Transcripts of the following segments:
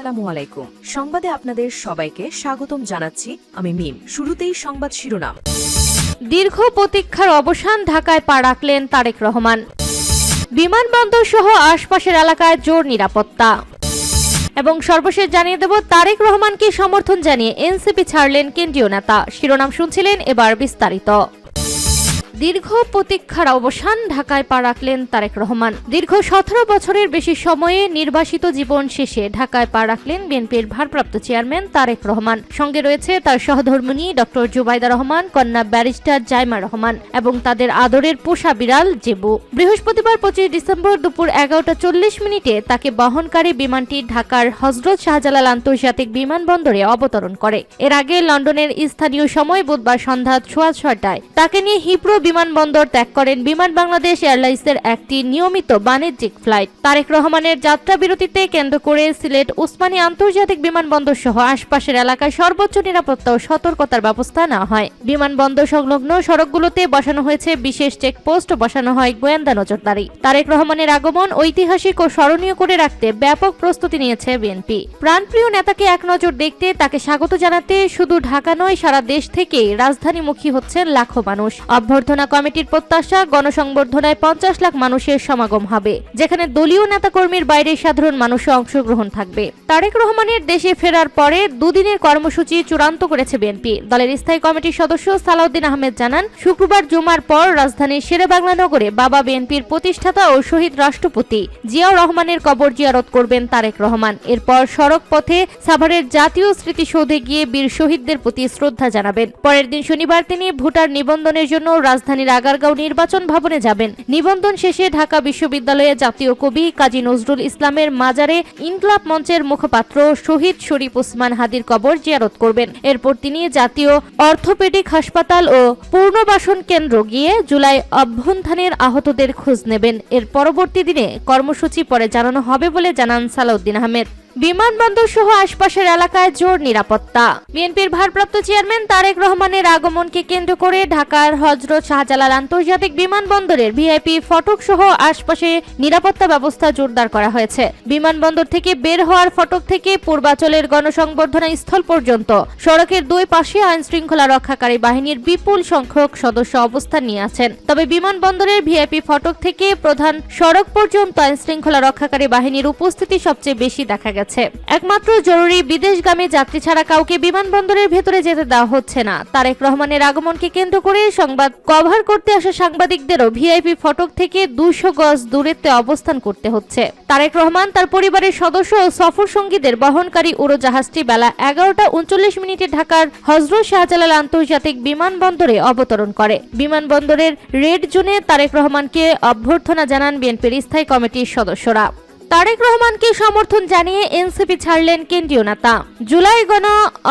আসসালামু আলাইকুম। সংবাদে আপনাদের সবাইকে স্বাগতম জানাচ্ছি আমি মিম। শুরুতেই সংবাদ শিরোনাম। দীর্ঘ প্রতীক্ষার অবসান, ঢাকায় পা রাখলেন তারেক রহমান। বিমানবন্দর সহ আশপাশের এলাকায় জোর নিরাপত্তা। এবং সর্বশেষ জানিয়ে দেব, তারেক রহমানকে সমর্থন জানিয়ে এনসিপি ছাড়লেন কেন্দ্রীয় নেতা। শিরোনাম শুনছিলেন, এবার বিস্তারিত। দীর্ঘ প্রতীক্ষার অবসান, ঢাকায় পা রাখলেন তারেক রহমান। দীর্ঘ 17 বছরের বেশি সময়ে নির্বাসিত জীবন শেষে ঢাকায় পা রাখলেন বিএনপির ভারপ্রাপ্ত চেয়ারম্যান তারেক রহমান। সঙ্গে রয়েছে তার সহধর্মিণী ডক্টর জুবাইদা রহমান, কন্যা ব্যারিস্টার জাইমা রহমান এবং তাদের আদরের পোষা বিড়াল জেবু। বৃহস্পতিবার 25 ডিসেম্বর দুপুর 11:40 তাকে বহনকারী বিমানটি ঢাকার হযরত শাহজালাল আন্তর্জাতিক বিমানবন্দরে অবতরণ করে। এর আগে লন্ডনের স্থানীয় সময় বুধবার সন্ধ্যা 6:30টায় তাকে নিয়ে হিথ্রো বিমানবন্দর ত্যাগ করেন বিমান বাংলাদেশ এয়ারলাইন্সের একটি নিয়মিত বাণিজ্যিক ফ্লাইট। তারেক রহমানের যাত্রা বিরতিতে কেন্দ্র করে সিলেট ওসমানী আন্তর্জাতিক বিমানবন্দর সহ আশপাশের এলাকায় সর্বোচ্চ নিরাপত্তা ও সতর্কতার ব্যবস্থা নেওয়া হয়। বিমানবন্দর সংলগ্ন সড়কগুলোতে বসানো হয়েছে বিশেষ চেকপোস্ট, বসানো হয় গোয়েন্দা নজরদারি। তারেক রহমানের আগমন ঐতিহাসিক ও স্মরণীয় করে রাখতে ব্যাপক প্রস্তুতি নিয়েছে বিএনপি। প্রাণপ্রিয় নেতাকে এক নজর দেখতে, তাকে স্বাগত জানাতে শুধু ঢাকা নয়, সারা দেশ থেকে রাজধানীমুখী হচ্ছেন লাখো মানুষ। অভ্যর্থনা কমিটির প্রত্যাশা, গণসংবর্ধনায় 50 লাখ মানুষের সমাগম হবে, যেখানে দলীয় নেতাকর্মীর বাইরে সাধারণ মানুষও অংশগ্রহণ থাকবে। তারেক রহমানের দেশে ফেরার পরে দুদিনের কর্মসূচি চূড়ান্ত করেছে বিএনপি। দলের স্থায়ী কমিটির সদস্য সালাউদ্দিন আহমেদ জানান, শুক্রবার জুমার পর রাজধানীর শেরেবাংলা নগরে বাবা বিএনপির প্রতিষ্ঠাতা ও শহীদ রাষ্ট্রপতি জিয়াউর রহমানের কবর জিয়ারত করবেন তারেক রহমান। এরপর সড়ক পথে সাভারের জাতীয় স্মৃতিসৌধে গিয়ে বীর শহীদদের প্রতি শ্রদ্ধা জানাবেন। পরের দিন শনিবার তিনি ভোটার নিবন্ধনের জন্য রাজধানীর আগারগাঁও নির্বাচন ভবনে যাবেন। নিবন্ধন শেষে ঢাকা বিশ্ববিদ্যালয়ে জাতীয় কবি কাজী নজরুল ইসলামের মাজারে ইনকলাব মঞ্চের মুখপাত্র শহীদ শরীফ ওসমান হাদির কবর জিয়ারত করবেন। এরপর তিনি জাতীয় অর্থোপেডিক হাসপাতাল ও পুনর্বাসন কেন্দ্র গিয়ে জুলাই অভ্যুত্থানের আহতদের খোঁজ নেবেন। এর পরবর্তী দিনে কর্মসূচি পরে জানানো হবে বলে জানান সালাউদ্দিন আহমেদ। বিমানবন্দর সহ আশপাশের এলাকায় জোর নিরাপত্তা। বিএনপির ভারপ্রাপ্ত চেয়ারম্যান তারেক রহমানের আগমনকে কেন্দ্র করে ঢাকার হযরত শাহজালাল আন্তর্জাতিক বিমানবন্দরের ভিআইপি ফটক সহ আশপাশে নিরাপত্তা ব্যবস্থা জোরদার করা হয়েছে। বিমানবন্দর থেকে বের হওয়ার ফটক থেকে পূর্বাচলের গণসংবর্ধনা স্থল পর্যন্ত সড়কের দুই পাশে আইন শৃঙ্খলা রক্ষাকারী বাহিনীর বিপুল সংখ্যক সদস্য অবস্থান নিয়ে আছেন। তবে বিমানবন্দরের ভিআইপি ফটক থেকে প্রধান সড়ক পর্যন্ত আইন শৃঙ্খলা রক্ষাকারী বাহিনীর উপস্থিতি সবচেয়ে বেশি দেখা গেছে। একমাত্র জরুরি বিদেশগামী যাত্রী ছাড়া কাউকে বিমানবন্দরের ভেতরে যেতে দেওয়া হচ্ছে না। তারেক রহমানের আগমনকে কেন্দ্র করে সংবাদ কভার করতে আসা সাংবাদিকদেরও ভিআইপি ফটক থেকে 200 গজ দূরত্বে অবস্থান করতে হচ্ছে। তারেক রহমান তার পরিবারের সদস্য ও সফর সঙ্গীদের বহনকারী উড়োজাহাজটি বেলা 11:39 ঢাকার হযরত শাহজালাল আন্তর্জাতিক বিমানবন্দরে অবতরণ করে। বিমানবন্দরের রেড জোনে তারেক রহমানকে অভ্যর্থনা জানান বিএনপির স্থায়ী কমিটির সদস্যরা। তারেক রহমানকে সমর্থন জানিয়ে এনসিপি ছাড়লেন কেন্দ্রীয় নেতা। জুলাই গণ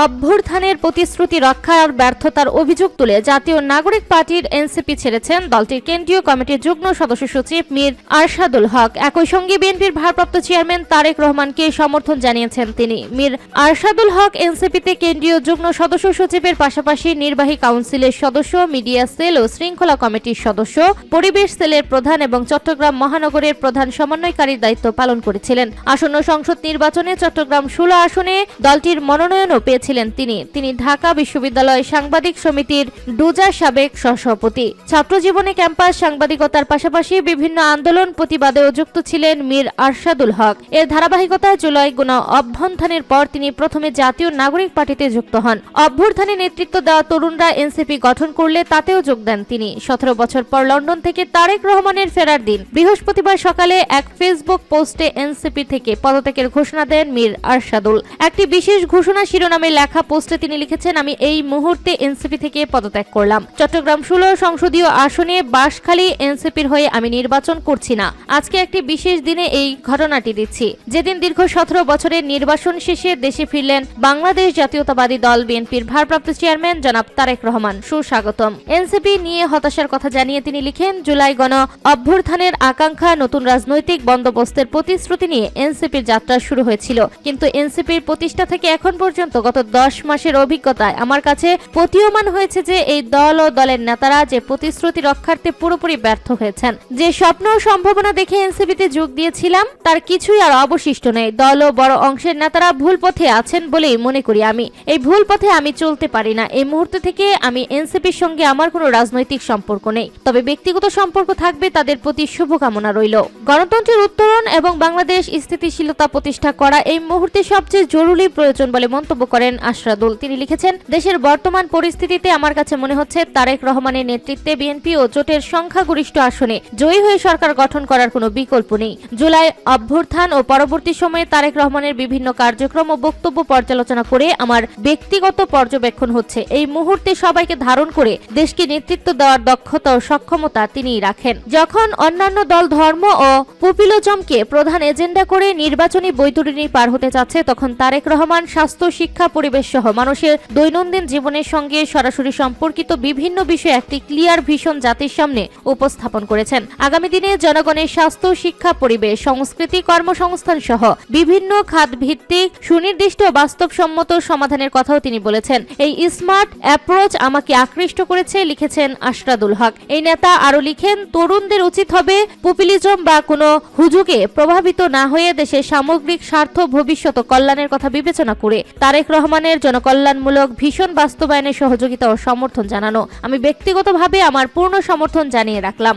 অভ্যুত্থানের প্রতিশ্রুতি রক্ষার ব্যর্থতার অভিযোগ তুলে জাতীয় নাগরিক পার্টির এনসিপি ছেড়েছেন দলটির কেন্দ্রীয় কমিটির যুগ্ম সদস্য সচিব মীর আরশাদুল হক। একই সঙ্গে বিএনপির ভারপ্রাপ্ত চেয়ারম্যান তারেক রহমানকে সমর্থন জানিয়েছেন তিনি। মীর আরশাদুল হক এনসিপিতে কেন্দ্রীয় যুগ্ম সদস্য সচিবের পাশাপাশি নির্বাহী কাউন্সিলের সদস্য, মিডিয়া সেল ও শৃঙ্খলা কমিটির সদস্য, পরিবেশ সেলের প্রধান এবং চট্টগ্রাম মহানগরের প্রধান সমন্বয়কারীর দায়িত্ব পালন করেছিলেন। আসন্ন সংসদ নির্বাচনে চট্টগ্রাম 16 আসনে দলটির মনোনয়নও পেয়েছিলেন তিনি। ঢাকা বিশ্ববিদ্যালয় সাংবাদিক সমিতির ডুজার সাবেক সহসভাপতি। ছাত্র জীবনে ক্যাম্পাস সাংবাদিকতার পাশাপাশি বিভিন্ন আন্দোলন প্রতিবাদেও যুক্ত ছিলেন মীর আরশাদুল হক। এর ধারাবাহিকতায় জুলাই গণ অভ্যুত্থানের পর তিনি প্রথমে জাতীয় নাগরিক পার্টিতে যুক্ত হন। অভ্যুত্থানে নেতৃত্ব দেওয়া তরুণরা এনসিপি গঠন করলে তাতেও যোগ দেন তিনি। 17 বছর পর লন্ডন থেকে তারেক রহমানের ফেরার দিন বৃহস্পতিবার সকালে এক ফেসবুক পোস্টে এনসিপি থেকে পদত্যাগের ঘোষণা দেন মীর আরশাদুল। একটি বিশেষ ঘোষণা শিরোনামে লেখা পোস্টে তিনি লিখেছেন, আমি এই মুহূর্তে এনসিপি থেকে পদত্যাগ করলাম। চট্টগ্রাম 16 সংসদীয় আসনে বাঁশখালী এনসিপির হয়ে আমি নির্বাচন করছি না। আজকে একটি বিশেষ দিনে এই ঘটনাটি দিচ্ছি, যেদিন দীর্ঘ 17 বছরের নির্বাচন শেষে দেশে ফিরলেন বাংলাদেশ জাতীয়তাবাদী দল বিএনপির ভারপ্রাপ্ত চেয়ারম্যান জনাব তারেক রহমান। সুস্বাগতম। এনসিপি নিয়ে হতাশার কথা জানিয়ে তিনি লিখেন, জুলাই গণ অভ্যুত্থানের আকাঙ্ক্ষা নতুন রাজনৈতিক বন্দোবস্তের প্রতিশ্রুতি নিয়ে এনসিপির যাত্রা শুরু হয়েছিল, কিন্তু এনসিপির প্রতিষ্ঠা থেকে এখন পর্যন্ত গত 10 মাসের অভিজ্ঞতায় আমার কাছে প্রতীয়মান হয়েছে যে এই দল ও দলের নেতারা যে প্রতিশ্রুতি রক্ষার্থে পুরোপুরি ব্যর্থ হয়েছেন। যে স্বপ্ন ও সম্ভাবনা দেখে এনসিপিতে যোগ দিয়েছিলাম তার কিছুই আর অবশিষ্ট নেই। দল ও বড় অংশের নেতারা ভুল পথে আছেন বলেই মনে করি আমি। এই ভুল পথে আমি চলতে পারি না। এই মুহূর্তে থেকে আমি এনসিপির সঙ্গে আমার কোনো রাজনৈতিক সম্পর্ক নেই, তবে ব্যক্তিগত সম্পর্ক থাকবে। তাদের প্রতি শুভকামনা রইল। গণতন্ত্রের উত্তরণ এবং বাংলাদেশ স্থিতিশীলতা প্রতিষ্ঠা করা এই মুহূর্তে সবচেয়ে জরুরি প্রয়োজন বলে মন্তব্য করেন আশরাদুল। তিনি লিখেছেন, দেশের বর্তমান পরিস্থিতিতে আমার কাছে মনে হচ্ছে তারেক রহমানের নেতৃত্বে বিএনপি ও জোটের সংখ্যাগরিষ্ঠ আসনে জয়ী হয়ে সরকার গঠন করার কোনো বিকল্প নেই। জুলাই অভ্যুত্থান ও পরবর্তী সময়ে তারেক রহমানের বিভিন্ন কার্যক্রম ও বক্তব্য পর্যালোচনা করে আমার ব্যক্তিগত পর্যবেক্ষণ হচ্ছে এই মুহূর্তে সবাইকে ধারণ করে দেশকে নেতৃত্ব দেওয়ার দক্ষতা ও সক্ষমতা তিনিই রাখেন। যখন অন্যান্য দল ধর্ম ও পপুলিজমকে প্রধান এজেন্ডা করে নির্বাচনী বৈতরণী পার হতে যাচ্ছে, তখন তারেক রহমান স্বাস্থ্য, শিক্ষা, পরিবেশ সহ মানুষের দৈনন্দিন জীবনের সঙ্গে সরাসরি সম্পর্কিত বিভিন্ন বিষয়ে একটি ক্লিয়ার ভিশন জাতির সামনে উপস্থাপন করেছেন। আগামী দিনে জনগণের স্বাস্থ্য, শিক্ষা, পরিবেশ, সংস্কৃতি, কর্মসংস্থান সহ বিভিন্ন খাত ভিত্তিক সুনির্দিষ্ট বাস্তবসম্মত সমাধানের কথাও তিনি বলেছেন। এই স্মার্ট অ্যাপ্রোচ আমাকে আকৃষ্ট করেছে, লিখেছেন আশরাদুল হক। এই নেতা আরো লিখেন, তরুণদের উচিত হবে পপুলিজম বা কোনো হুজুগে প্রভাবিত না হয়ে দেশের সামগ্রিক স্বার্থ, ভবিষ্যৎ ও কল্যাণের কথা বিবেচনা করে তারেক রহমানের জনকল্যাণমূলক ভীষণ বাস্তবায়নে সহযোগিতা ও সমর্থন জানানো। আমি ব্যক্তিগতভাবে আমার পূর্ণ সমর্থন জানিয়ে রাখলাম।